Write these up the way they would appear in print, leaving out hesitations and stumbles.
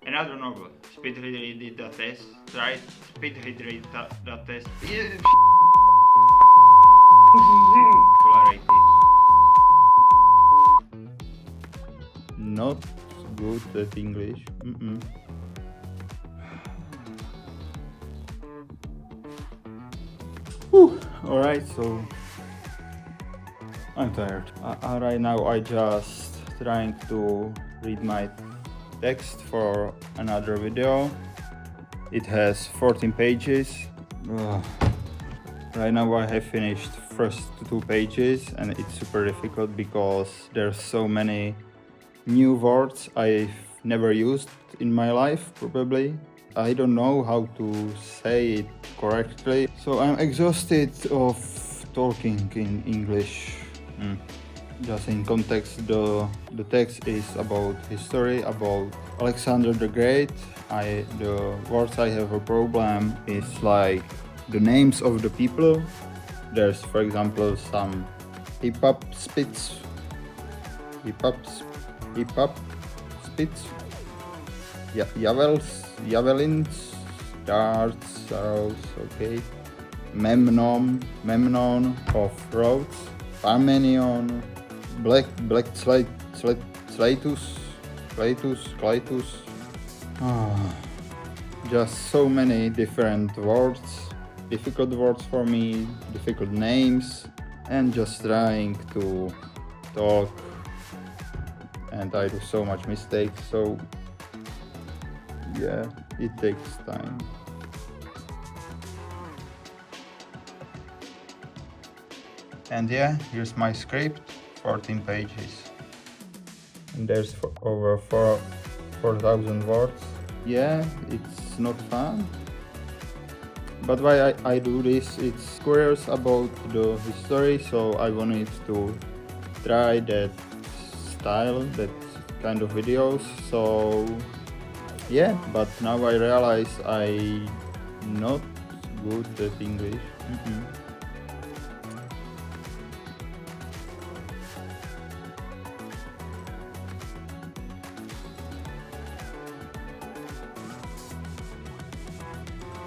Another novel. Speed read the test. Right? Speed read the test. Not good at English. Alright, so I'm tired. Right now I just trying to read my text for another video. It has 14 pages. Right now I have finished first 2 pages and it's super difficult because there's so many new words I've never used in my life probably. I don't know how to say it correctly. So I'm exhausted of talking in English. Just in context, the text is about history, about Alexander the Great. The words I have a problem is like the names of the people. There's, for example, some hip-hop spits, javelins, darts, arrows, okay. Memnon of Rhodes, Parmenion, Black Clytus. Just so many different words, difficult words for me, difficult names, and just trying to talk, and I do so much mistakes, so yeah, it takes time. And yeah, here's my script, 14 pages. And there's over 4,000 words. Yeah, it's not fun. But why I do this, it's curious about the history, so I wanted to try that style, that kind of videos. So yeah, but now I realize I'm not good at English.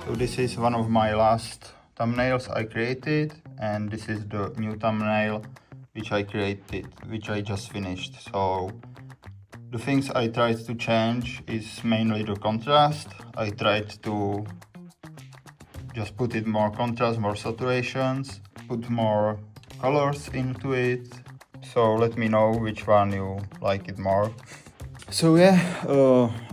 So this is one of my last thumbnails I created, and this is the new thumbnail which I created, which I just finished. So the things I tried to change is mainly the contrast. I tried to just put it more contrast, more saturations, put more colors into it. So let me know which one you like it more. So yeah,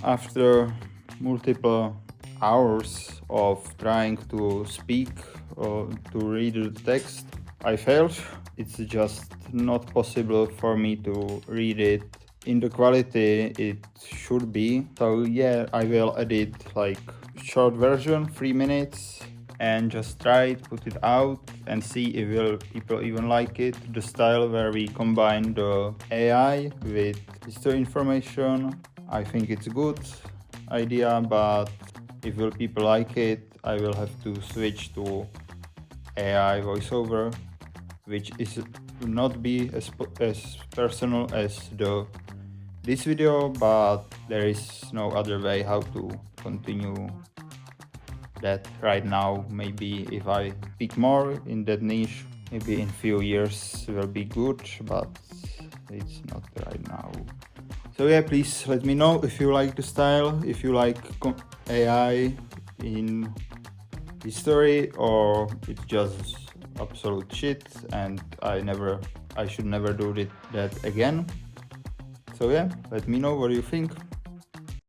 after multiple hours of trying to speak or to read the text, I failed. It's just not possible for me to read it in the quality it should be. So yeah, I will edit like short version, 3 minutes, and just try it, put it out and see if people even like it. The style where we combine the AI with history information, I think it's a good idea, but if people like it, I will have to switch to AI voiceover, which is not be as personal as this video, but there is no other way how to continue that right now. Maybe if I speak more in that niche, maybe in few years will be good, but it's not right now. So yeah, please let me know if you like the style, if you like AI in history, or it's just absolute shit and I should never do that again. So yeah, let me know what you think.